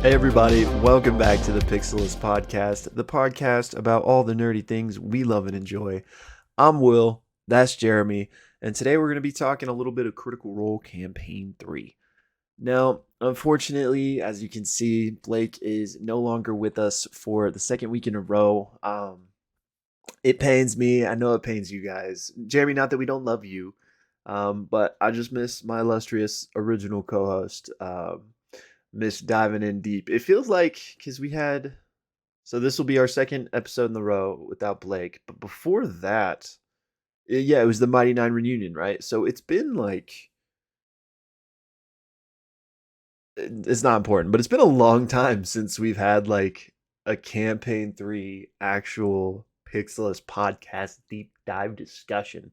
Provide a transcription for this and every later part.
Hey everybody, welcome back to the Pixelists podcast, the podcast about all the nerdy things we love and enjoy. I'm Will, that's Jeremy, and today we're going to be talking a little bit of Critical Role Campaign 3. Now, unfortunately, as you can see, Blake is no longer with us for the second week in a row. It pains me, I know it pains you guys. Jeremy, not that we don't love you, but I just miss my illustrious original co-host, miss diving in deep. It feels like because so this will be our second episode in the row without Blake. But before that, yeah, it was the Mighty Nine reunion, right? So it's been like it's not important, but it's been a long time since we've had like a campaign 3 actual Pixelist podcast deep dive discussion.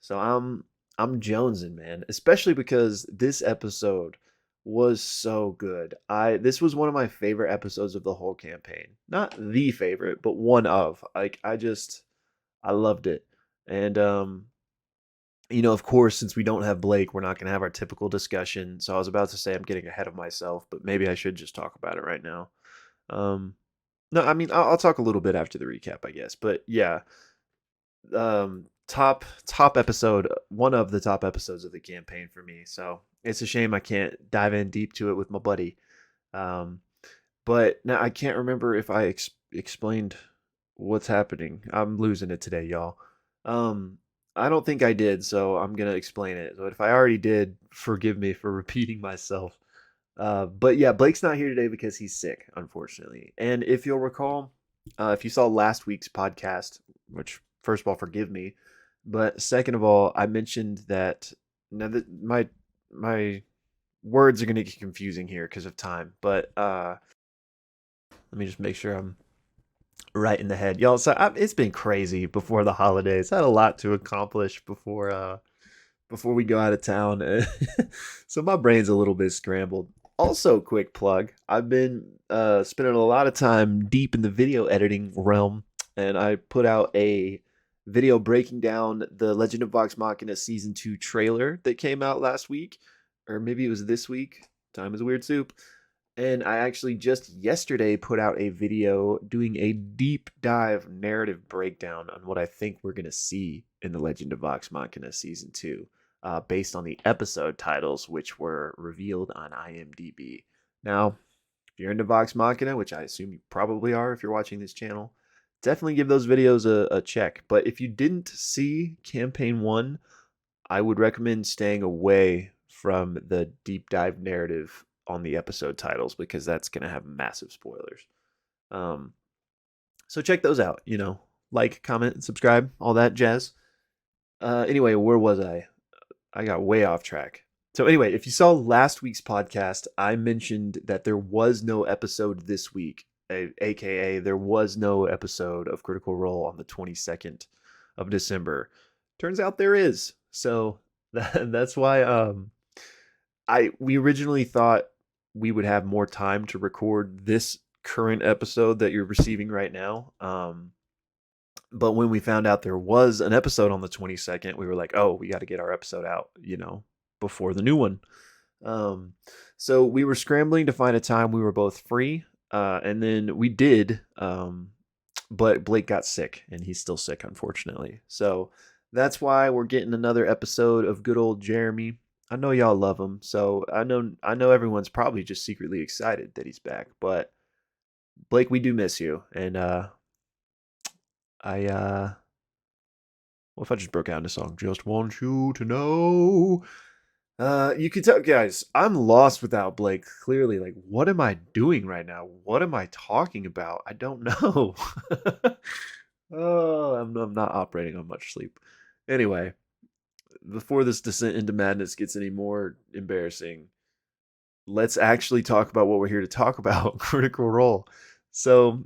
So I'm jonesing, man, especially because this episode was so good. This was one of my favorite episodes of the whole campaign. Not the favorite, but one of. Like I loved it. And of course, since we don't have Blake, we're not going to have our typical discussion. So I was about to say I'm getting ahead of myself, but maybe I should just talk about it right now. Um no, I mean I'll talk a little bit after the recap, I guess. But yeah, top episode, one of the top episodes of the campaign for me. So it's a shame I can't dive in deep to it with my buddy. Um, but now I can't remember if I explained what's happening. I'm losing it today, y'all. Um, I don't think I did, so I'm gonna explain it. But if I already did, forgive me for repeating myself. But yeah, Blake's not here today because he's sick, unfortunately. And if you'll recall, if you saw last week's podcast, which first of all, forgive me, but second of all, I mentioned that now that my words are gonna get confusing here because of time. But let me just make sure I'm right in the head, y'all. So it's been crazy before the holidays. I had a lot to accomplish before we go out of town. So my brain's a little bit scrambled. Also, quick plug, I've been spending a lot of time deep in the video editing realm, and I put out a video breaking down the Legend of Vox Machina Season 2 trailer that came out last week, or maybe it was this week. Time is a weird soup. And I actually just yesterday put out a video doing a deep dive narrative breakdown on what I think we're going to see in The Legend of Vox Machina Season 2, based on the episode titles, which were revealed on IMDb. Now, if you're into Vox Machina, which I assume you probably are if you're watching this channel, definitely give those videos a check. But if you didn't see Campaign 1, I would recommend staying away from the deep dive narrative on the episode titles because that's going to have massive spoilers. Um, so check those out, like, comment, and subscribe, all that jazz. Anyway, where was I? I got way off track. So anyway, if you saw last week's podcast, I mentioned that there was no episode this week, aka there was no episode of Critical Role on the 22nd of December. Turns out there is. So that's why we originally thought we would have more time to record this current episode that you're receiving right now. But when we found out there was an episode on the 22nd, we were like, oh, we got to get our episode out, before the new one. So we were scrambling to find a time we were both free. And then we did. But Blake got sick, and he's still sick, unfortunately. So that's why we're getting another episode of good old Jeremy. I know y'all love him, so I know everyone's probably just secretly excited that he's back. But Blake, we do miss you, and what if I just broke out into song? Just want you to know. You can tell, guys, I'm lost without Blake. Clearly, like, what am I doing right now? What am I talking about? I don't know. Oh, I'm not operating on much sleep. Anyway, before this descent into madness gets any more embarrassing, let's actually talk about what we're here to talk about. Critical Role. So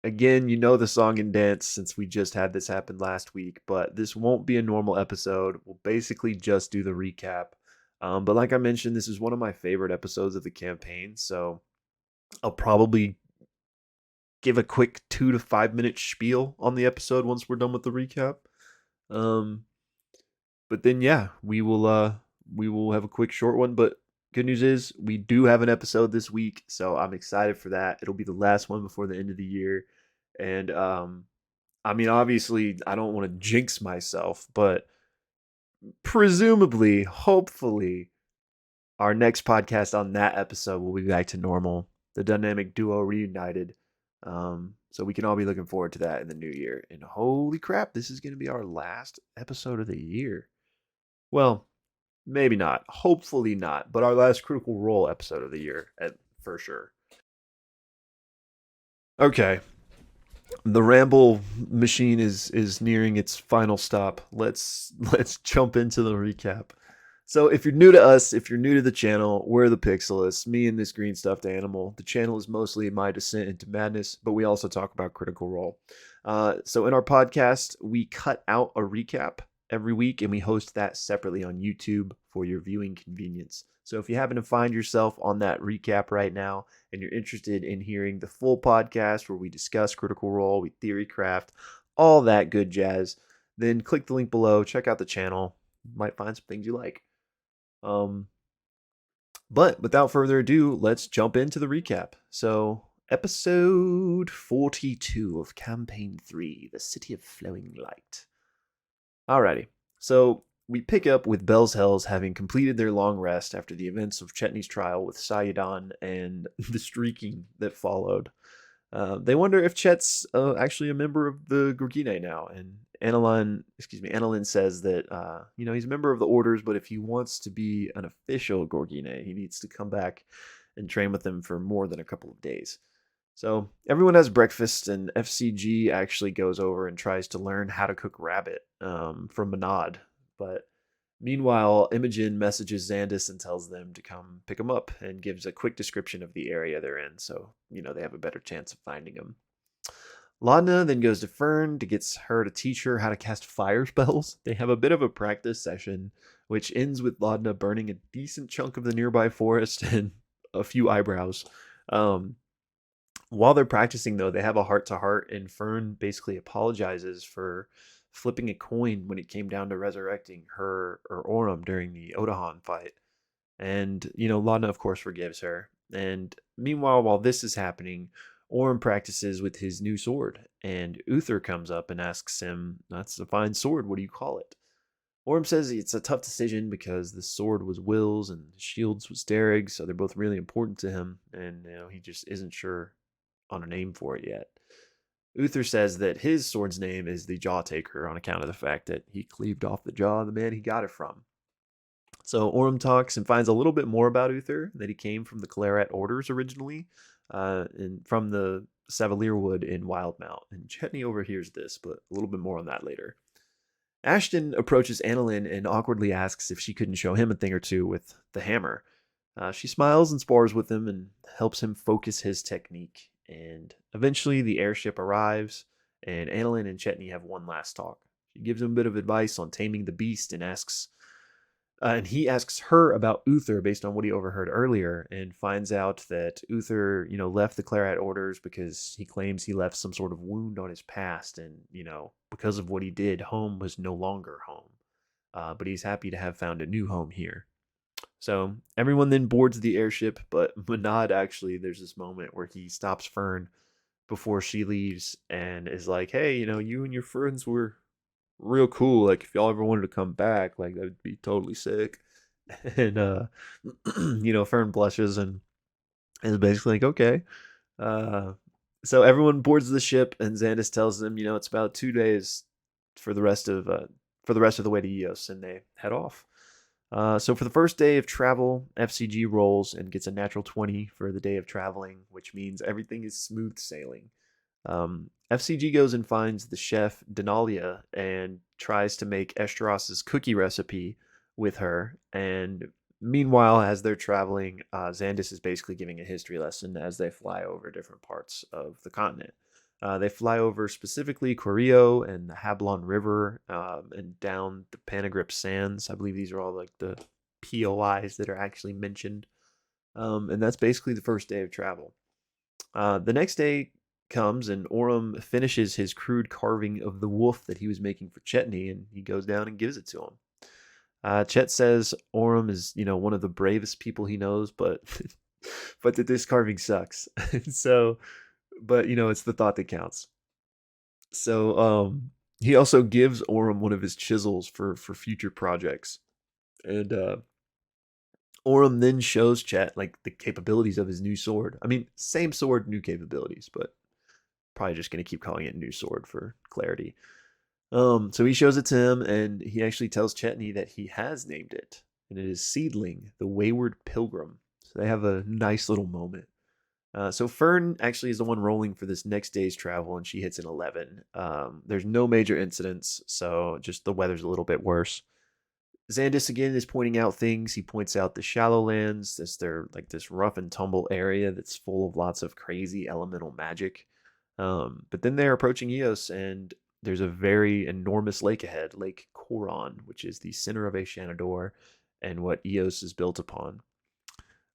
again, the song and dance since we just had this happen last week, but this won't be a normal episode. We'll basically just do the recap. But like I mentioned, this is one of my favorite episodes of the campaign, so I'll probably give a quick 2 to 5 minute spiel on the episode once we're done with the recap. But then yeah, we will have a quick short one, but good news is we do have an episode this week, so I'm excited for that. It'll be the last one before the end of the year. And I mean, obviously, I don't want to jinx myself, but presumably, hopefully, our next podcast on that episode will be back to normal. The dynamic duo reunited. So we can all be looking forward to that in the new year. And holy crap, this is going to be our last episode of the year. Well, maybe not. Hopefully not. But our last Critical Role episode of the year, for sure. Okay, the ramble machine is nearing its final stop. Let's jump into the recap. So if you're new to us, if you're new to the channel, we're the Pixelists, me and this green stuffed animal. The channel is mostly my descent into madness, but we also talk about Critical Role. So in our podcast, we cut out a recap every week and we host that separately on YouTube for your viewing convenience. So if you happen to find yourself on that recap right now and you're interested in hearing the full podcast where we discuss Critical Role, we theory craft, all that good jazz, then click the link below, check out the channel. You might find some things you like. Um, but without further ado, let's jump into the recap. So, episode 42 of Campaign 3, The City of Flowing Light. Alrighty, so we pick up with Bell's Hells having completed their long rest after the events of Chetney's trial with Sayadon and the streaking that followed. They wonder if Chet's actually a member of the Gorgine now, and Annalyn says that he's a member of the Orders, but if he wants to be an official Gorgine, he needs to come back and train with them for more than a couple of days. So everyone has breakfast, and F.C.G actually goes over and tries to learn how to cook rabbit from Manad. But meanwhile, Imogen messages Xandis and tells them to come pick him up and gives a quick description of the area they're in, so they have a better chance of finding him. Laudna then goes to Fern to get her to teach her how to cast fire spells. They have a bit of a practice session, which ends with Laudna burning a decent chunk of the nearby forest and a few eyebrows. While they're practicing, though, they have a heart to heart, and Fern basically apologizes for flipping a coin when it came down to resurrecting her or Orem during the Odahan fight. And, Laudna, of course, forgives her. And meanwhile, while this is happening, Orem practices with his new sword, and Uther comes up and asks him, "That's a fine sword, what do you call it?" Orem says it's a tough decision because the sword was Will's and the shields was Derek's, so they're both really important to him, and he just isn't sure on a name for it yet. Uther says that his sword's name is the Jawtaker on account of the fact that he cleaved off the jaw of the man he got it from. So Orem talks and finds a little bit more about Uther, that he came from the Claret Orders originally, and from the Savalier Wood in Wildmount. And Chetney overhears this, but a little bit more on that later. Ashton approaches Annalyn and awkwardly asks if she couldn't show him a thing or two with the hammer. She smiles and spars with him and helps him focus his technique. And eventually the airship arrives, and Annalyn and Chetney have one last talk. She gives him a bit of advice on taming the beast and he asks her about Uther based on what he overheard earlier, and finds out that Uther, left the Claret Orders because he claims he left some sort of wound on his past, and because of what he did, home was no longer home. But he's happy to have found a new home here. So everyone then boards the airship, but Manad actually, there's this moment where he stops Fern before she leaves and is like, "Hey, you and your friends were real cool. Like, if y'all ever wanted to come back, like, that'd be totally sick." And Fern blushes and is basically like, "Okay." Uh, so everyone boards the ship, and Xandis tells them, it's about 2 days for the rest of the way to Eos, and they head off. So for the first day of travel, F.C.G rolls and gets a natural 20 for the day of traveling, which means everything is smooth sailing. F.C.G goes and finds the chef Denalia and tries to make Estros's cookie recipe with her. And meanwhile, as they're traveling, Xandis is basically giving a history lesson as they fly over different parts of the continent. They fly over specifically Corio and the Hablon River, and down the Panagrip Sands. I believe these are all like the POIs that are actually mentioned. And that's basically the first day of travel. The next day comes, and Orem finishes his crude carving of the wolf that he was making for Chetney, and he goes down and gives it to him. Chet says Orem is, one of the bravest people he knows, but but that this carving sucks. So, but it's the thought that counts. So, he also gives Orem one of his chisels for future projects, and Orem then shows Chet like the capabilities of his new sword. I mean, same sword, new capabilities, but probably just gonna keep calling it new sword for clarity. So he shows it to him, and he actually tells Chetney that he has named it, and it is Seedling, the Wayward Pilgrim. So they have a nice little moment. So Fern actually is the one rolling for this next day's travel, and she hits an 11. There's no major incidents, so just the weather's a little bit worse. Xandis again is pointing out things. He points out the shallow lands. They're like this rough and tumble area that's full of lots of crazy elemental magic. But then they're approaching Eos, and there's a very enormous lake ahead, Lake Coron, which is the center of Ashanador and what Eos is built upon.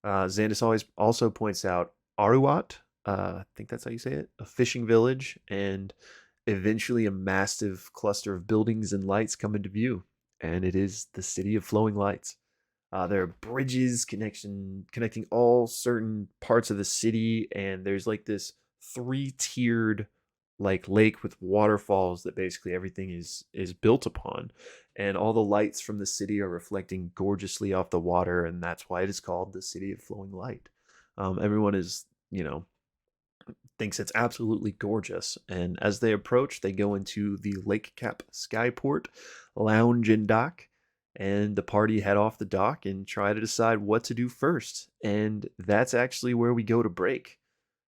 Xandis always also points out Aruat, I think that's how you say it, a fishing village, and eventually a massive cluster of buildings and lights come into view, and it is the city of flowing lights. There are bridges connecting all certain parts of the city, and there's like this three-tiered like lake with waterfalls that basically everything is built upon, and all the lights from the city are reflecting gorgeously off the water, and that's why it is called the City of Flowing Light. Everyone is thinks it's absolutely gorgeous. And as they approach, they go into the Lake Cap Skyport lounge and dock. And the party head off the dock and try to decide what to do first. And that's actually where we go to break.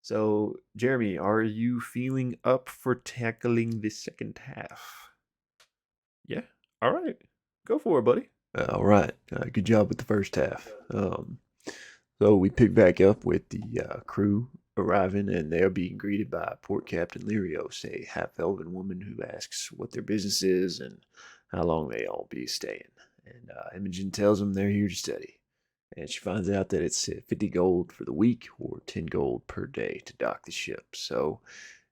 So, Jeremy, are you feeling up for tackling the second half? Yeah. All right. Go for it, buddy. All right. Good job with the first half. So we pick back up with the crew arriving, and they're being greeted by Port Captain Lirios, a half-elven woman who asks what their business is and how long they all be staying. And Imogen tells them they're here to study. And she finds out that it's 50 gold for the week or 10 gold per day to dock the ship. So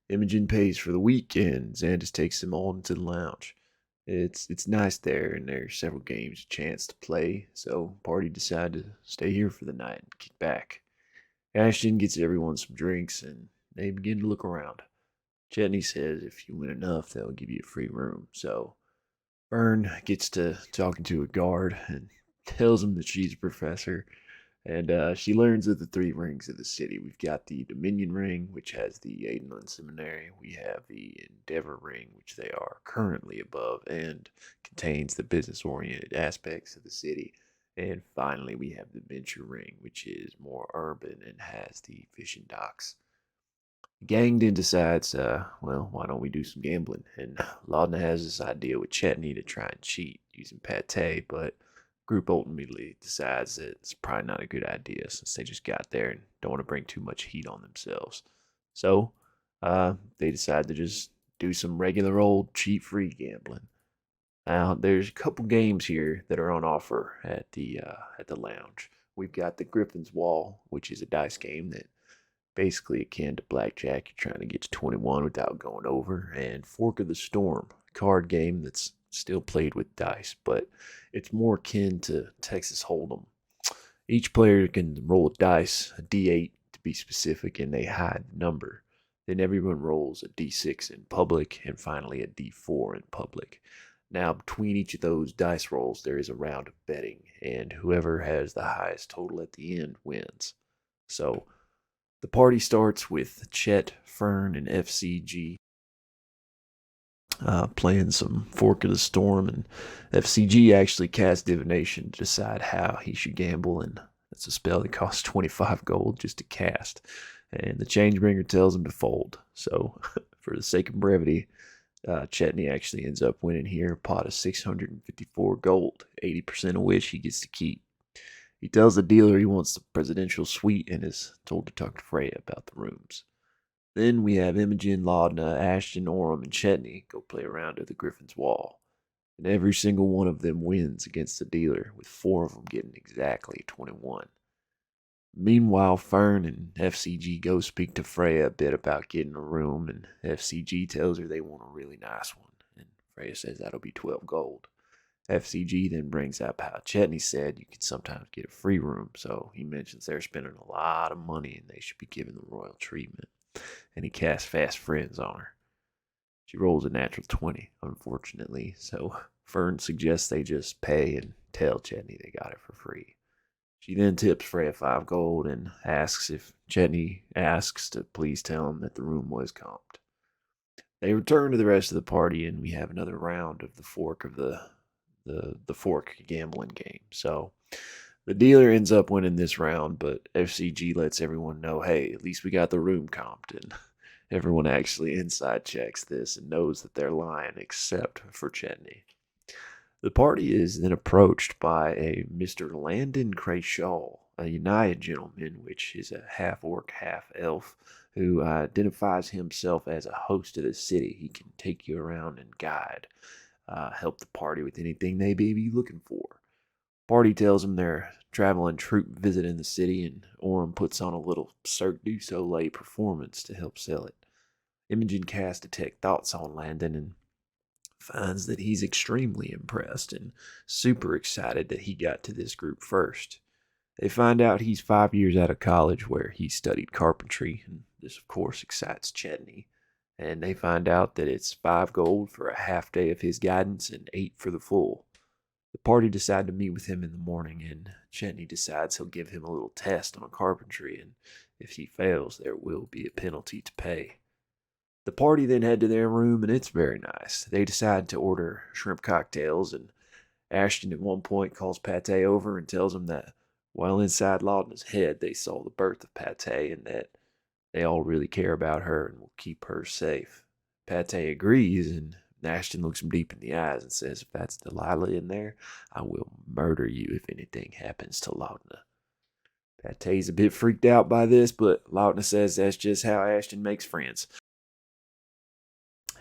Imogen pays for the week, and Xandis takes them all into the lounge. It's nice there, and there's several games a chance to play, so party decide to stay here for the night and kick back. Ashton gets everyone some drinks, and they begin to look around. Chetney says if you win enough, they'll give you a free room. So Fern gets to talking to a guard and tells him that she's a professor, and she learns of the three rings of the city. We've got the Dominion Ring, which has the Aidenland Seminary. We have the Endeavor Ring, which they are currently above and contains the business oriented aspects of the city. And finally, we have the Venture Ring, which is more urban and has the fishing docks. The gang then decides, well, why don't we do some gambling? And Laudna has this idea with Chetney to try and cheat using pate, but group ultimately decides that it's probably not a good idea since they just got there and don't want to bring too much heat on themselves. So they decide to just do some regular old cheat-free gambling. Now, there's a couple games here that are on offer at the lounge. We've got the Griffin's Wall, which is a dice game that basically akin to blackjack. You're trying to get to 21 without going over, and Fork of the Storm, a card game that's still played with dice, but it's more akin to Texas Hold'em. Each player can roll a dice, a D8 to be specific, and they hide the number. Then everyone rolls a D6 in public, and finally a D4 in public. Now, between each of those dice rolls, there is a round of betting, and whoever has the highest total at the end wins. So, the party starts with Chet, Fern, and F.C.G. Playing some Fork of the Storm, and F.C.G. actually casts Divination to decide how he should gamble, and that's a spell that costs 25 gold just to cast. And the Changebringer tells him to fold. So, for the sake of brevity, Chetney actually ends up winning here, a pot of 654 gold, 80% of which he gets to keep. He tells the dealer he wants the presidential suite and is told to talk to Freya about the rooms. Then we have Imogen, Laudna, Ashton, Orem, and Chetney go play around at the Griffin's Wall. And every single one of them wins against the dealer, with 4 of them getting exactly 21. Meanwhile, Fern and F.C.G. go speak to Freya a bit about getting a room, and F.C.G. tells her they want a really nice one, and Freya says that'll be 12 gold. F.C.G. then brings up how Chetney said you can sometimes get a free room, so he mentions they're spending a lot of money and they should be given the royal treatment. And he casts fast friends on her. She rolls a natural 20, unfortunately, so Fern suggests they just pay and tell Chetney they got it for free. She then tips Freya 5 gold and asks if Chetney asks to please tell him that the room was comped. They return to the rest of the party, and we have another round of the fork gambling game. So the dealer ends up winning this round, but F.C.G. lets everyone know, hey, at least we got the room comped, and everyone actually inside checks this and knows that they're lying, except for Chetney. The party is then approached by a Mr. Landon Crayshaw, a United gentleman, which is a half orc, half elf, who identifies himself as a host of the city. He can take you around and guide, help the party with anything they may be looking for. Party tells him they're traveling troop visiting the city, and Orem puts on a little Cirque du Soleil performance to help sell it. Imogen casts detect thoughts on Landon and finds that he's extremely impressed and super excited that he got to this group first. They find out he's 5 years out of college where he studied carpentry, and this, of course, excites Chetney. And they find out that it's 5 gold for a half day of his guidance and 8 for the full. The party decide to meet with him in the morning, and Chetney decides he'll give him a little test on carpentry, and if he fails, there will be a penalty to pay. The party then head to their room, and it's very nice. They decide to order shrimp cocktails, and Ashton at one point calls Pate over and tells him that while inside Laudna's head, they saw the birth of Pate and that they all really care about her and will keep her safe. Pate agrees, and Ashton looks him deep in the eyes and says, if that's Delilah in there, I will murder you if anything happens to Laudna. Pate's a bit freaked out by this, but Laudna says that's just how Ashton makes friends.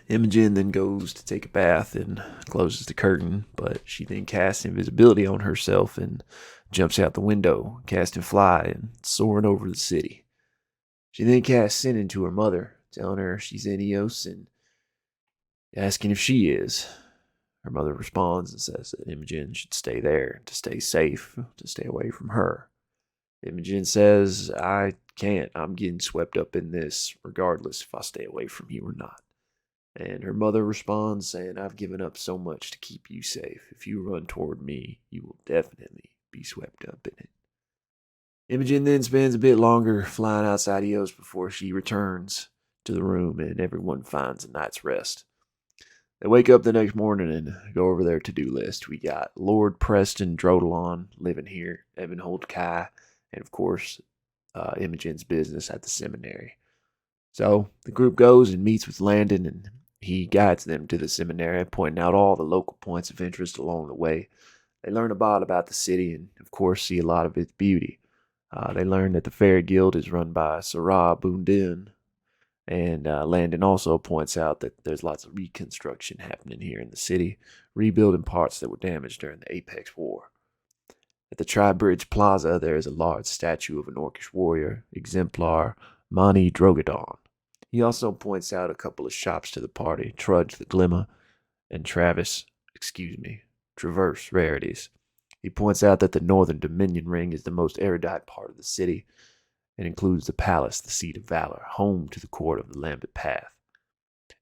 Imogen then goes to take a bath and closes the curtain, but she then casts invisibility on herself and jumps out the window, casting fly and soaring over the city. She then casts sin into her mother, telling her she's in Eos and asking if she is. Her mother responds and says that Imogen should stay there to stay safe, to stay away from her. Imogen says, I can't. I'm getting swept up in this, regardless if I stay away from you or not. And her mother responds, saying, I've given up so much to keep you safe. If you run toward me, you will definitely be swept up in it. Imogen then spends a bit longer flying outside Eos before she returns to the room, and everyone finds a night's rest. They wake up the next morning and go over their to-do list. We got Lord Preston Drodelon living here, Evanhold Kai, and of course, Imogen's business at the seminary. So the group goes and meets with Landon, and he guides them to the seminary, pointing out all the local points of interest along the way. They learn about the city and, of course, see a lot of its beauty. They learn that the Fairy Guild is run by Sarah Bundin, and Landon also points out that there's lots of reconstruction happening here in the city, rebuilding parts that were damaged during the Apex War. At the Tri-Bridge Plaza, there is a large statue of an Orcish warrior, exemplar Mani Drogodon. He also points out a couple of shops to the party, Trudge the Glimmer and Traverse Rarities. He points out that the Northern Dominion Ring is the most erudite part of the city and includes the palace, the seat of valor, home to the court of the Lambent Path,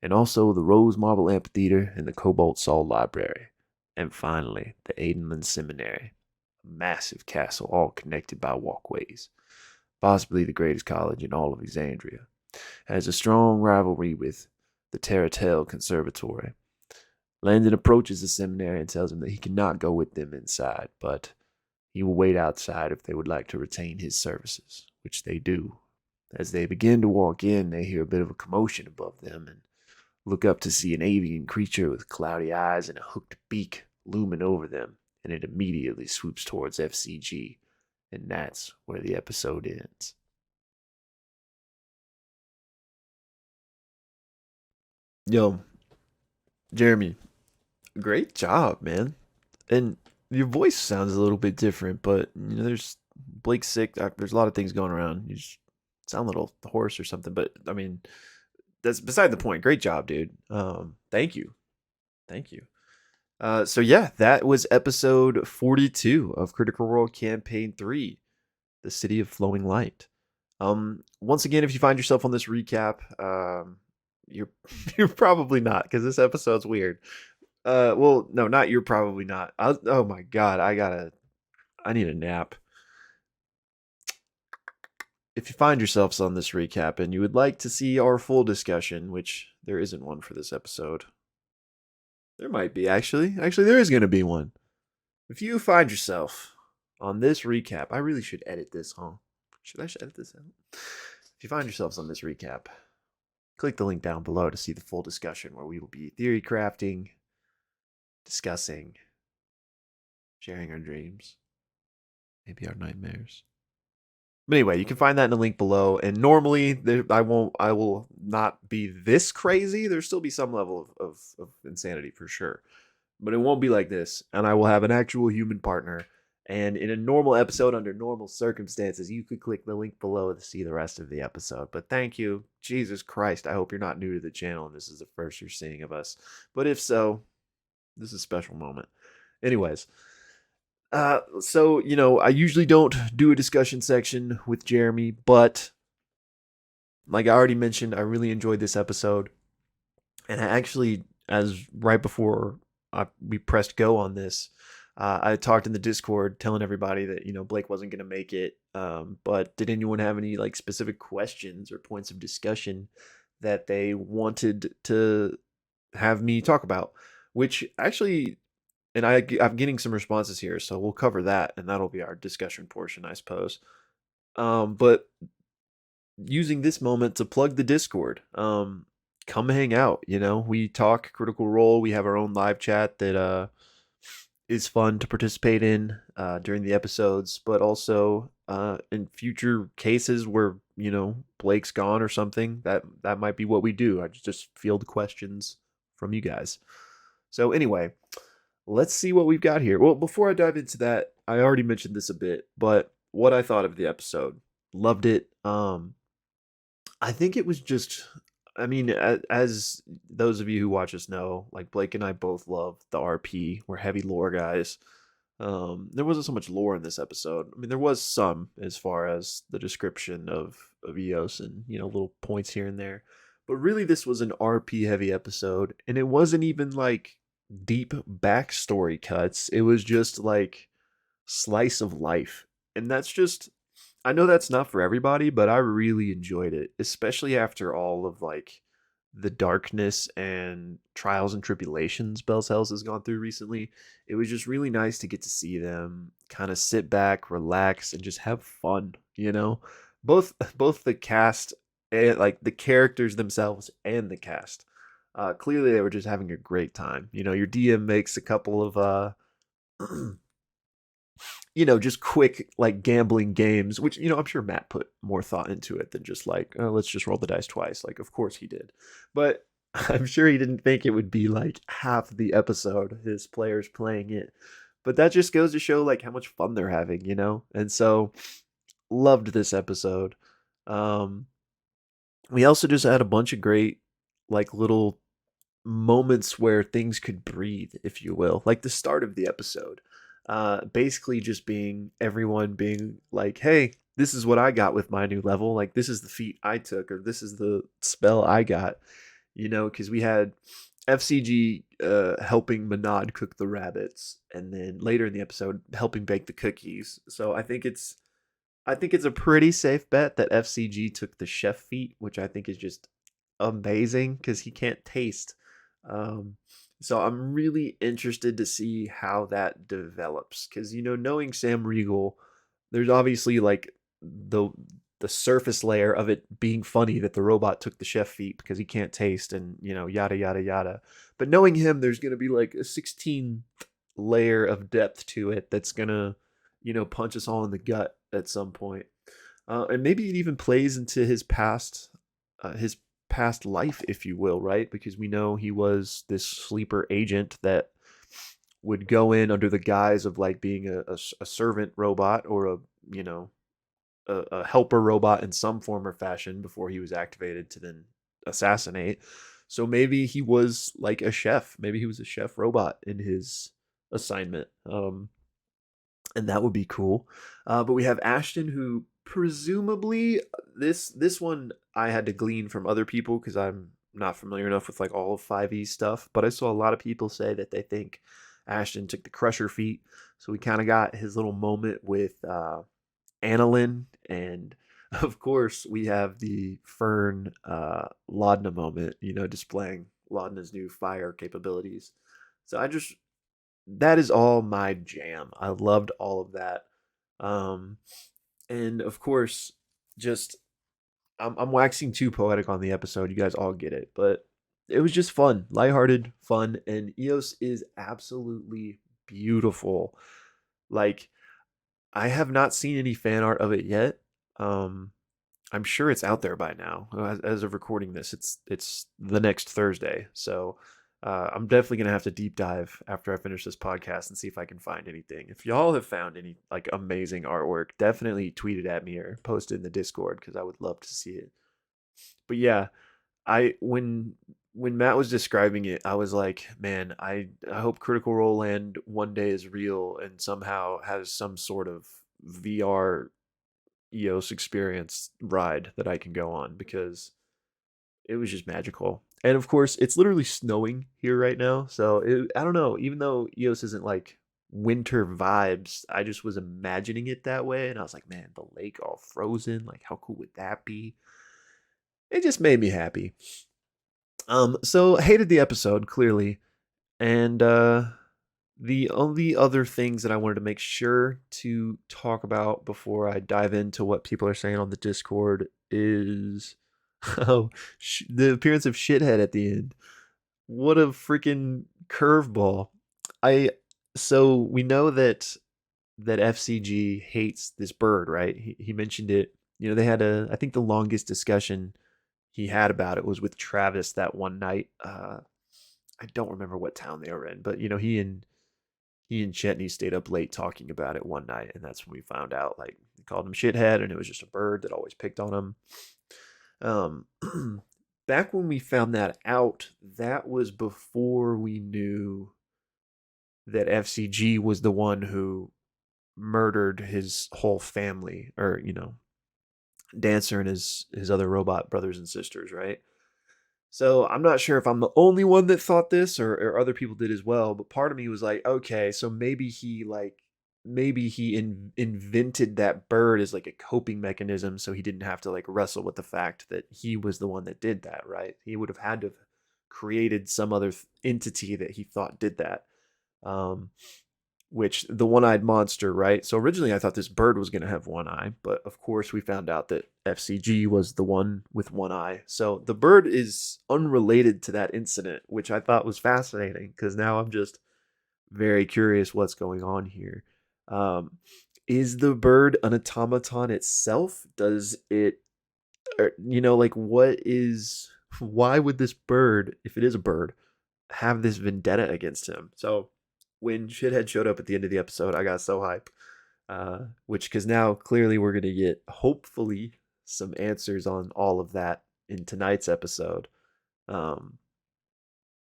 and also the Rose Marble Amphitheater and the Cobalt Saw Library, and finally the Aidenland Seminary, a massive castle all connected by walkways, possibly the greatest college in all of Exandria, has a strong rivalry with the Terratel Conservatory. Landon approaches the seminary and tells him that he cannot go with them inside, but he will wait outside if they would like to retain his services, which they do. As they begin to walk in, they hear a bit of a commotion above them and look up to see an avian creature with cloudy eyes and a hooked beak looming over them, and it immediately swoops towards F.C.G., and that's where the episode ends. Yo, Jeremy, great job, man. And your voice sounds a little bit different, but there's Blake's sick. There's a lot of things going around. You just sound a little hoarse or something. But I mean, that's beside the point. Great job, dude. Thank you. So yeah, that was episode 42 of Critical Role Campaign 3, The City of Flowing Light. Once again, if you find yourself on this recap, you're you're probably not, because this episode's weird. Well, no, not you're probably not. Oh my god, I need a nap. If you find yourselves on this recap and you would like to see our full discussion, which there isn't one for this episode, there might be actually. Actually, there is going to be one. If you find yourself on this recap, I really should edit this, huh? Should I edit this out? If you find yourselves on this recap, click the link down below to see the full discussion where we will be theory crafting, discussing, sharing our dreams, maybe our nightmares. But anyway, you can find that in the link below. And normally, I will not be this crazy. There'll still be some level of insanity for sure, but it won't be like this. And I will have an actual human partner. And in a normal episode, under normal circumstances, you could click the link below to see the rest of the episode. But thank you, Jesus Christ. I hope you're not new to the channel and this is the first you're seeing of us. But if so, this is a special moment. Anyways, so I usually don't do a discussion section with Jeremy, but like I already mentioned, I really enjoyed this episode, and I actually, as right before we pressed go on this, I talked in the Discord telling everybody that Blake wasn't going to make it. But did anyone have any like specific questions or points of discussion that they wanted to have me talk about? Which actually, and I'm getting some responses here, so we'll cover that, and that'll be our discussion portion, I suppose. But using this moment to plug the Discord. Come hang out. We talk Critical Role. We have our own live chat that is fun to participate in during the episodes, but also in future cases where Blake's gone or something, that might be what we do. I just field questions from you guys. So anyway, let's see what we've got here. Well, before I dive into that, I already mentioned this a bit, but what I thought of the episode, loved it. I think it was just, I mean, as those of you who watch us know, like Blake and I both love the RP. We're heavy lore guys. There wasn't so much lore in this episode. I mean, there was some as far as the description of EOS and little points here and there, but really this was an RP heavy episode, and it wasn't even like deep backstory cuts. It was just like slice of life, and that's just, I know that's not for everybody, but I really enjoyed it, especially after all of like the darkness and trials and tribulations Bells has gone through recently. It was just really nice to get to see them kind of sit back, relax, and just have fun. Both the cast and like the characters themselves and the cast. Clearly they were just having a great time. Your DM makes a couple of just quick like gambling games, which I'm sure Matt put more thought into it than just like, oh, let's just roll the dice twice. Like, of course he did, but I'm sure he didn't think it would be like half the episode his players playing it. But that just goes to show like how much fun they're having. And so loved this episode. Um, we also just had a bunch of great like little moments where things could breathe, if you will. Like the start of the episode. Basically just being everyone being like, hey, this is what I got with my new level. Like this is the feat I took, or this is the spell I got. Because we had F.C.G helping Manad cook the rabbits, and then later in the episode helping bake the cookies. So I think it's a pretty safe bet that F.C.G took the chef feat, which I think is just amazing because he can't taste. Um, so I'm really interested to see how that develops because knowing Sam Riegel, there's obviously like the surface layer of it being funny that the robot took the chef feat because he can't taste and yada yada yada. But knowing him, there's gonna be like a 16 layer of depth to it that's gonna punch us all in the gut at some point. And maybe it even plays into his past life, if you will, right? Because we know he was this sleeper agent that would go in under the guise of like being a servant robot or you know a helper robot in some form or fashion before he was activated to then assassinate. So maybe he was like a chef. Maybe he was a chef robot in his assignment. And that would be cool. But we have Ashton, who presumably this one I had to glean from other people because I'm not familiar enough with like all of 5e stuff. But I saw a lot of people say that they think Ashton took the Crusher feat, so we kind of got his little moment with Annalyn, and of course we have the Fern Laudna moment. Displaying Laudna's new fire capabilities. So that is all my jam. I loved all of that. Um, and of course, just I'm waxing too poetic on the episode. You guys all get it, but it was just fun, lighthearted, fun, and EOS is absolutely beautiful. Like I have not seen any fan art of it yet. Um, I'm sure it's out there by now. As of recording this, it's the next Thursday, so I'm definitely gonna have to deep dive after I finish this podcast and see if I can find anything. If y'all have found any like amazing artwork, definitely tweet it at me or post it in the Discord because I would love to see it. But yeah, I when Matt was describing it, I was like, man, I hope Critical Role Land one day is real and somehow has some sort of VR EOS experience ride that I can go on because it was just magical. And of course, it's literally snowing here right now. So I don't know, even though EOS isn't like winter vibes, I just was imagining it that way. And I was like, man, the lake all frozen. Like, how cool would that be? It just made me happy. So hated the episode, clearly. And the only other things that I wanted to make sure to talk about before I dive into what people are saying on the Discord is oh, the appearance of Shithead at the end. What a freaking curveball! I so we know that F.C.G hates this bird, right? He mentioned it. They had I think the longest discussion he had about it was with Travis that one night. I don't remember what town they were in, but he and Chetney stayed up late talking about it one night, and that's when we found out. Like, they called him shithead, and it was just a bird that always picked on him. Um, Back when we found that out, that was before we knew that FCG was the one who murdered his whole family, or Dancer and his other robot brothers and sisters, right? So I'm not sure if I'm the only one that thought this or other people did as well, but part of me was like, okay, so maybe he invented that bird as like a coping mechanism so he didn't have to like wrestle with the fact that he was the one that did that, right? He would have had to have created some other entity that he thought did that. Um, which the one-eyed monster, right? So originally I thought this bird was going to have one eye, but of course we found out that FCG was the one with one eye. So the bird is unrelated to that incident, which I thought was fascinating because now I'm just very curious what's going on here. Um, is the bird an automaton itself? Does it, like why would this bird, if it is a bird, have this vendetta against him? So when Shithead showed up at the end of the episode, I got so hype. Because now clearly we're gonna get hopefully some answers on all of that in tonight's episode. Um,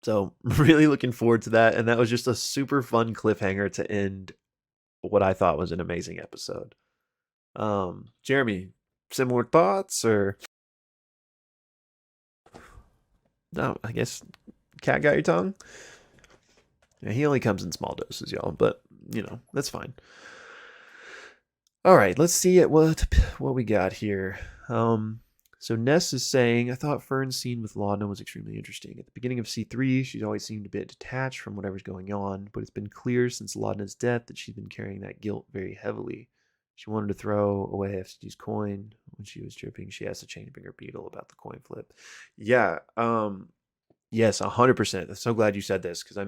so really looking forward to that, and that was just a super fun cliffhanger to end what I thought was an amazing episode. Jeremy, similar thoughts or no? I guess cat got your tongue. Yeah, he only comes in small doses, y'all, but that's fine. All right, let's see at what we got here. So Ness is saying, I thought Fern's scene with Laudna was extremely interesting. At the beginning of C3, she's always seemed a bit detached from whatever's going on, but it's been clear since Laudna's death that she's been carrying that guilt very heavily. She wanted to throw away FCG's coin. When she was dripping, she asked the chainbringer beetle about the coin flip. Yeah, yes, 100%. I'm so glad you said this because I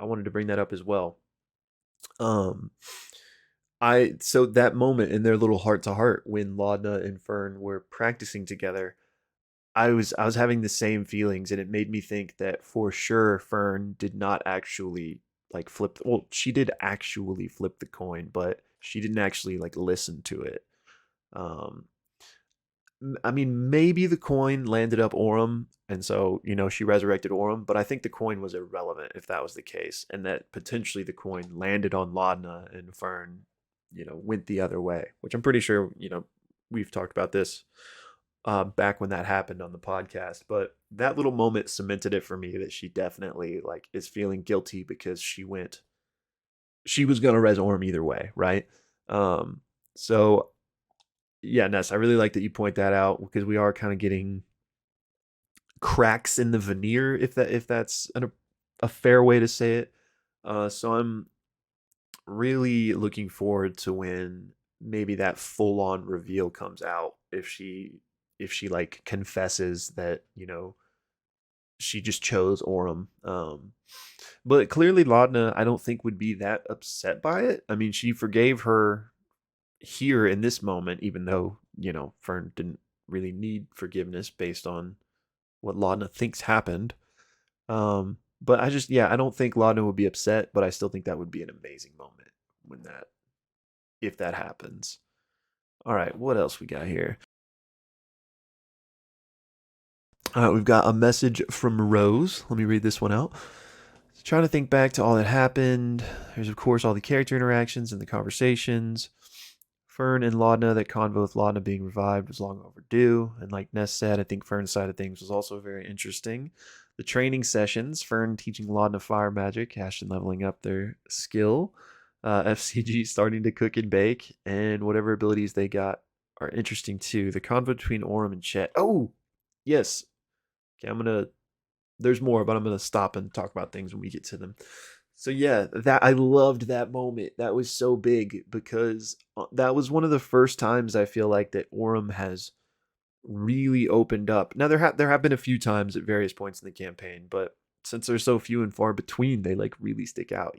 wanted to bring that up as well. Um, so that moment in their little heart to heart when Laudna and Fern were practicing together, I was having the same feelings, and it made me think that for sure Fern did not actually like flip. Well, she did actually flip the coin, but she didn't actually like listen to it. Um, I mean, maybe the coin landed up Orem, and so she resurrected Orem. But I think the coin was irrelevant if that was the case, and that potentially the coin landed on Laudna and Fern, went the other way. Which I'm pretty sure we've talked about this back when that happened on the podcast. But that little moment cemented it for me that she definitely like is feeling guilty because she was gonna res Orem either way, right? So yeah, Ness, I really like that you point that out because we are kind of getting cracks in the veneer, if that's a fair way to say it. So I'm really looking forward to when maybe that full on reveal comes out if she like confesses that she just chose Orem. But clearly Laudna, I don't think would be that upset by it. I mean, she forgave her here in this moment, even though Fern didn't really need forgiveness based on what Laudna thinks happened. But I don't think Laudna would be upset, but I still think that would be an amazing moment when that if that happens. All right, what else we got here? All right, we've got a message from Rose. Let me read this one out. Trying to think back to all that happened. There's of course all the character interactions and the conversations. Fern and Laudna, that convo with Laudna being revived was long overdue. And like Ness said, I think Fern's side of things was also very interesting. The training sessions, Fern teaching Laudna fire magic, Ashton leveling up their skill, F.C.G starting to cook and bake, and whatever abilities they got are interesting too. The convo between Orem and Chet. Oh, yes. Okay, there's more, but I'm gonna stop and talk about things when we get to them. So yeah, that I loved that moment. That was so big because that was one of the first times I feel like that Orem has really opened up. Now there have been a few times at various points in the campaign, but since they're so few and far between, they like really stick out.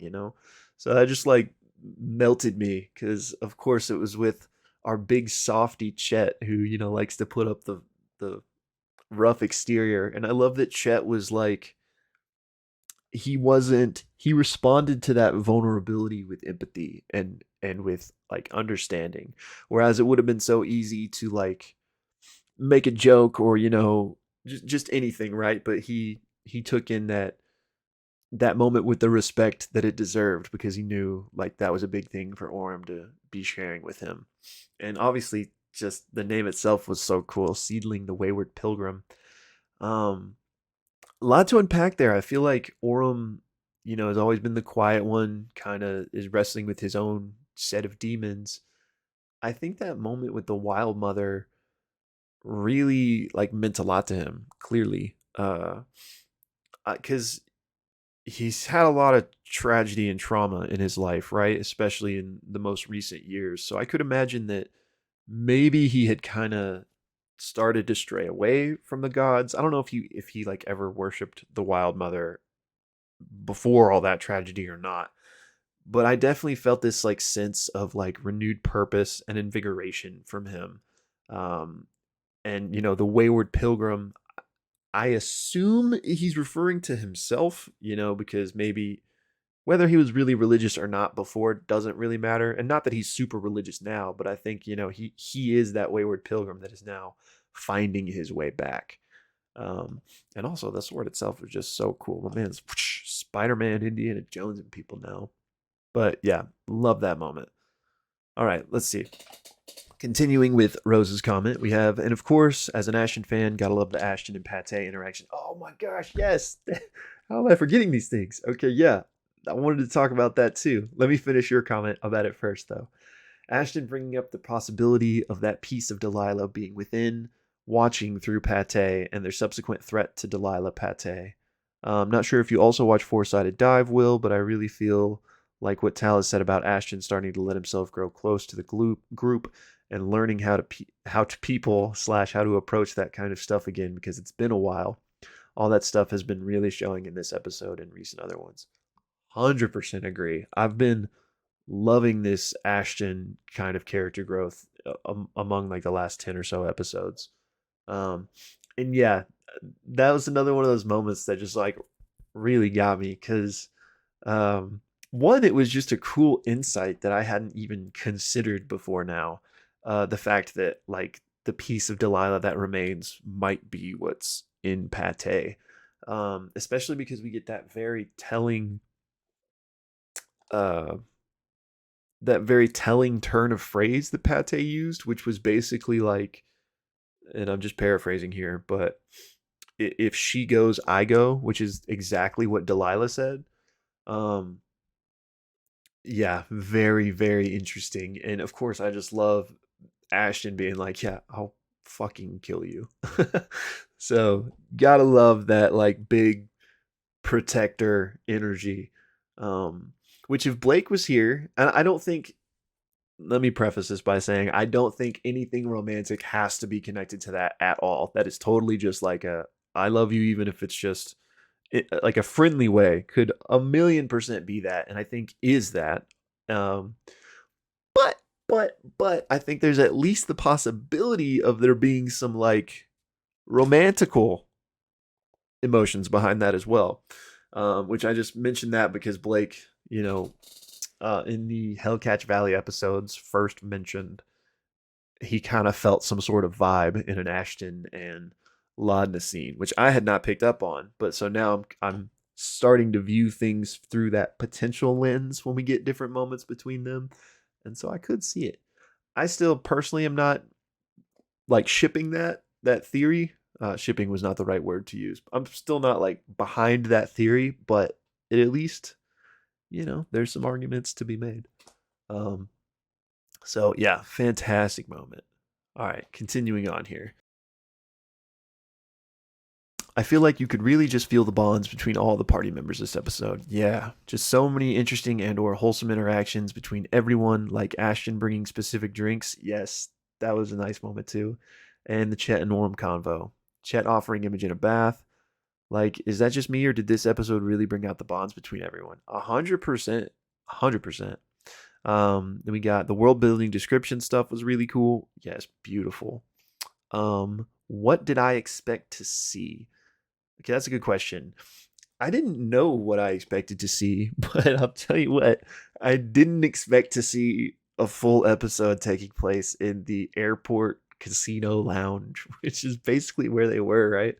So that just like melted me because of course it was with our big softy Chet who likes to put up the rough exterior, and I love that Chet was like he responded to that vulnerability with empathy and with like understanding, whereas it would have been so easy to like make a joke or just anything, right? But he took in that moment with the respect that it deserved because he knew like that was a big thing for Orem to be sharing with him. And obviously just the name itself was so cool, Seedling the Wayward Pilgrim. um a lot to unpack there. I feel like Orem, has always been the quiet one, kind of is wrestling with his own set of demons. I think that moment with the wild mother really like meant a lot to him, clearly. Cuz he's had a lot of tragedy and trauma in his life, right? Especially in the most recent years. So I could imagine that maybe he had kind of started to stray away from the gods. I don't know if he like ever worshipped the wild mother before all that tragedy or not, but I definitely felt this like sense of like renewed purpose and invigoration from him. um and the wayward pilgrim, I assume he's referring to himself, because maybe whether he was really religious or not before doesn't really matter, and not that he's super religious now, but I think he is that wayward pilgrim that is now finding his way back. And also the sword itself was just so cool. My man's Spider-Man, Indiana Jones, and people now. But yeah, love that moment. All right, let's see. Continuing with Rose's comment, we have, and of course, as an Ashton fan, gotta love the Ashton and Pate interaction. Oh my gosh, yes! How am I forgetting these things? Okay, yeah, I wanted to talk about that too. Let me finish your comment about it first, though. Ashton bringing up the possibility of that piece of Delilah being within, watching through Pate, and their subsequent threat to Delilah Pate. Not sure if you also watch Four Sided Dive, Will, but I really feel like what Tal has said about Ashton starting to let himself grow close to the group and learning how to people slash how to approach that kind of stuff again because it's been a while. All that stuff has been really showing in this episode and recent other ones. 100% agree. I've been loving this Ashton kind of character growth among like the last 10 or so episodes. Um, and yeah, that was another one of those moments that just like really got me because um, one, it was just a cool insight that I hadn't even considered before now. The fact that like the piece of Delilah that remains might be what's in Pate. Especially because we get uh, that very telling turn of phrase that Pate used, which was basically like, and I'm just paraphrasing here, but if she goes, I go, which is exactly what Delilah said. Um, yeah, very, very interesting. And of course, I just love Ashton being like, yeah, I'll fucking kill you. So, gotta love that, like, big protector energy. Um, which if Blake was here, and I don't think, let me preface this by saying I don't think anything romantic has to be connected to that at all. That is totally just like a I love you, even if it's just like a friendly way, could 1,000,000% be that, and I think is that. Um, but but I think there's at least the possibility of there being some like romantical emotions behind that as well. Which I just mentioned that because Blake, in the Hellcatch Valley episodes, first mentioned he kind of felt some sort of vibe in an Ashton and Laudna scene, which I had not picked up on. But so now I'm starting to view things through that potential lens when we get different moments between them, and so I could see it. I still personally am not like shipping that theory. Shipping was not the right word to use. I'm still not like behind that theory, but it at least there's some arguments to be made. Um, so yeah, fantastic moment. All right, continuing on here. I feel like you could really just feel the bonds between all the party members this episode. Yeah, just so many interesting and or wholesome interactions between everyone, like Ashton bringing specific drinks. Yes, that was a nice moment too. And the Chet and Norm convo. Chet offering Imogen a bath. Like, is that just me or did this episode really bring out the bonds between everyone? 100%. 100%. Then we got the world building description stuff was really cool. Yes, beautiful. What did I expect to see? Okay, that's a good question. I didn't know what I expected to see, but I'll tell you what, I didn't expect to see a full episode taking place in the airport casino lounge, which is basically where they were, right?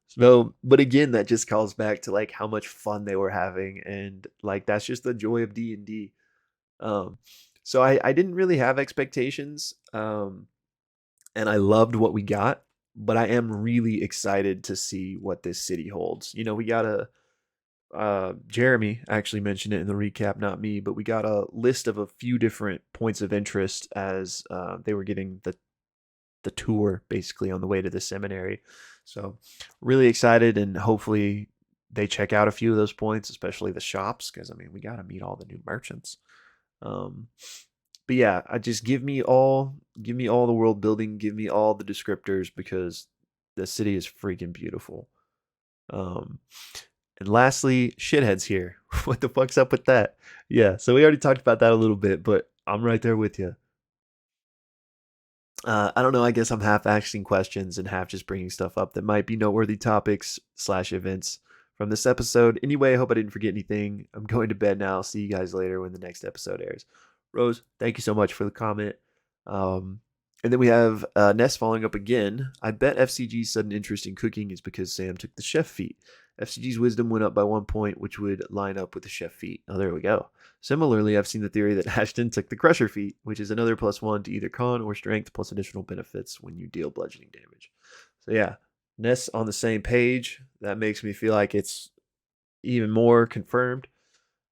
So, but again, that just calls back to like how much fun they were having, and like that's just the joy of D&D. Um, so I didn't really have expectations. And I loved what we got, but I am really excited to see what this city holds. We got a Jeremy actually mentioned it in the recap, not me, but we got a list of a few different points of interest as they were getting the tour basically on the way to the seminary. So really excited, and hopefully they check out a few of those points, especially the shops, because I mean we got to meet all the new merchants. Um, but yeah, I just give me all the world building, give me all the descriptors because the city is freaking beautiful. Um, and lastly, shitheads here. What the fuck's up with that? Yeah, so we already talked about that a little bit, but I'm right there with you. I don't know. I guess I'm half asking questions and half just bringing stuff up that might be noteworthy topics slash events from this episode. Anyway, I hope I didn't forget anything. I'm going to bed now. See you guys later when the next episode airs. Rose, thank you so much for the comment. Um, and then we have Ness following up again. I bet F.C.G's sudden interest in cooking is because Sam took the chef feat. F.C.G's wisdom went up by 1 point, which would line up with the chef feat. Oh, there we go. Similarly, I've seen the theory that Ashton took the Crusher feat, which is another +1 to either con or strength, plus additional benefits when you deal bludgeoning damage. So yeah, Ness on the same page. That makes me feel like it's even more confirmed.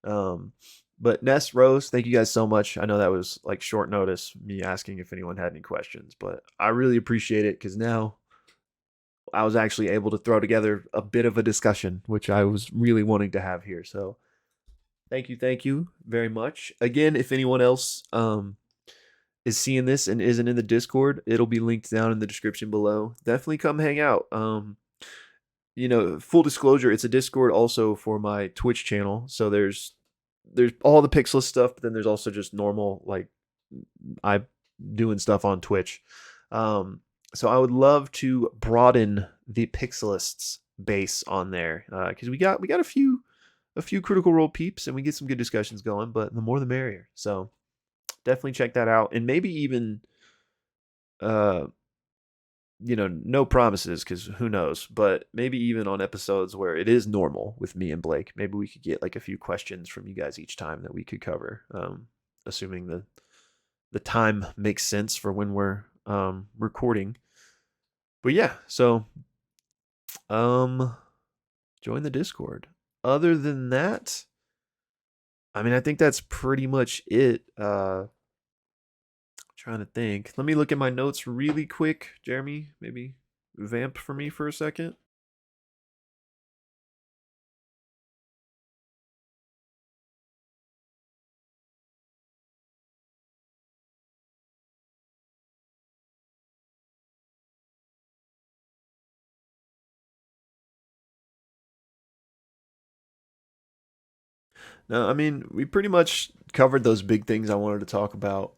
Um, but Ness, Rose, thank you guys so much. I know that was like short notice, me asking if anyone had any questions, but I really appreciate it because now I was actually able to throw together a bit of a discussion, which I was really wanting to have here. So thank you very much. Again, if anyone else is seeing this and isn't in the Discord, it'll be linked down in the description below. Definitely come hang out. Full disclosure, it's a Discord also for my Twitch channel. So there's all the Pixelist stuff, but then there's also just normal like I doing stuff on Twitch. Um, so I would love to broaden the Pixelists base on there because we got a few Critical Role peeps and we get some good discussions going. But the more the merrier. So definitely check that out, and maybe even no promises because who knows, but maybe even on episodes where it is normal with me and Blake, maybe we could get like a few questions from you guys each time that we could cover, assuming the time makes sense for when we're recording. But yeah, so um, join the Discord. Other than that, I mean, I think that's pretty much it. Trying to think. Let me look at my notes really quick, Jeremy. Maybe vamp for me for a second. No, I mean, we pretty much covered those big things I wanted to talk about.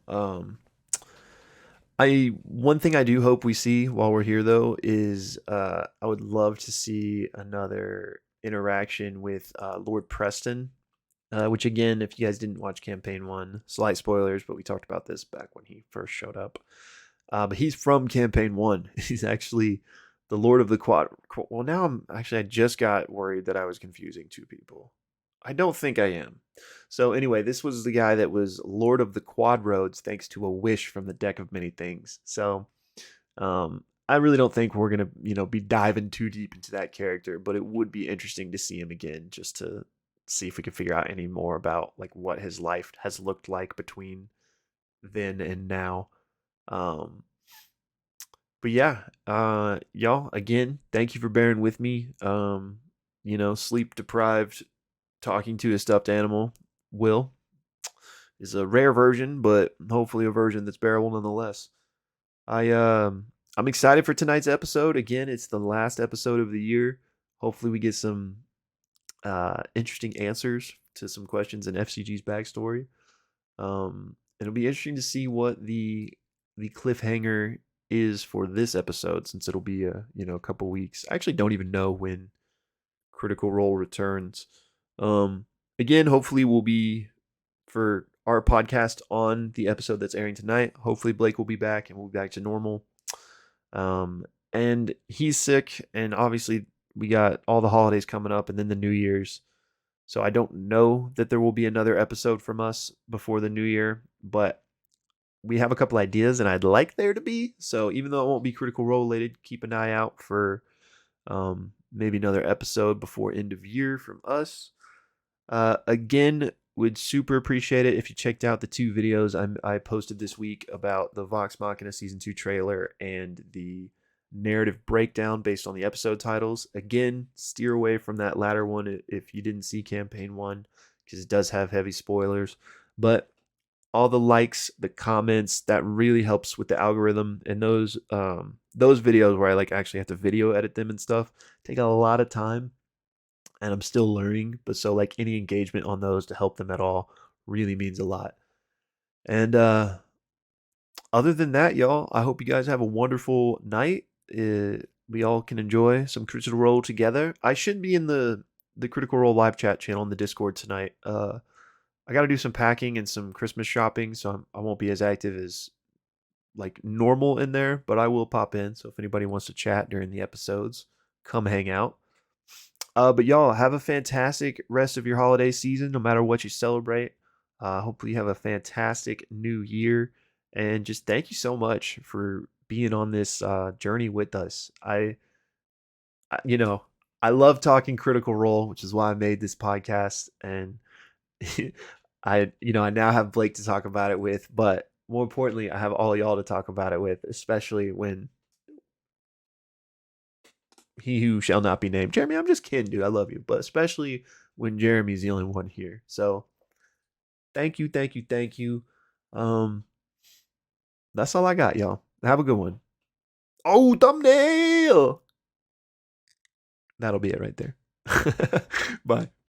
I one thing I do hope we see while we're here though is I would love to see another interaction with Lord Preston. Which again, if you guys didn't watch campaign one, slight spoilers, but we talked about this back when he first showed up. But he's from campaign one. He's actually the Lord of the Quad. Well, now I just got worried that I was confusing two people. I don't think I am. So anyway, this was the guy that was Lord of the Quad Roads, thanks to a wish from the Deck of Many Things. So I really don't think we're gonna, be diving too deep into that character, but it would be interesting to see him again, just to see if we can figure out any more about like what his life has looked like between then and now. Um, but yeah, y'all, again, thank you for bearing with me. Sleep deprived, talking to a stuffed animal. Will is a rare version, but hopefully a version that's bearable nonetheless. I'm excited for tonight's episode. Again, it's the last episode of the year. Hopefully, we get some interesting answers to some questions in F.C.G's backstory. It'll be interesting to see what the cliffhanger is for this episode, since it'll be a couple weeks. I actually don't even know when Critical Role returns. Um, Again, hopefully we'll be for our podcast on the episode that's airing tonight. Hopefully Blake will be back and we'll be back to normal. And he's sick, and obviously we got all the holidays coming up and then the New Year's. So I don't know that there will be another episode from us before the new year, but we have a couple ideas and I'd like there to be. So even though it won't be Critical Role related, keep an eye out for maybe another episode before end of year from us. Again, would super appreciate it if you checked out the two videos I posted this week about the Vox Machina Season 2 trailer and the narrative breakdown based on the episode titles. Again, steer away from that latter one if you didn't see Campaign 1, because it does have heavy spoilers. But all the likes, the comments, that really helps with the algorithm. And those videos where I like actually have to video edit them and stuff take a lot of time, and I'm still learning. But so like any engagement on those to help them at all really means a lot. And other than that, y'all, I hope you guys have a wonderful night. We all can enjoy some Critical Role together. I should be in the Critical Role live chat channel in the Discord tonight. I got to do some packing and some Christmas shopping, so I won't be as active as like normal in there, but I will pop in. So if anybody wants to chat during the episodes, come hang out. But y'all have a fantastic rest of your holiday season, no matter what you celebrate. Hopefully you have a fantastic new year, and just thank you so much for being on this journey with us. I, you know, I love talking Critical Role, which is why I made this podcast, and I now have Blake to talk about it with, but more importantly, I have all y'all to talk about it with, especially when he who shall not be named. Jeremy, I'm just kidding, dude. I love you. But especially when Jeremy's the only one here. So thank you, thank you, thank you. Um, that's all I got, y'all. Have a good one. Oh, thumbnail. That'll be it right there. Bye.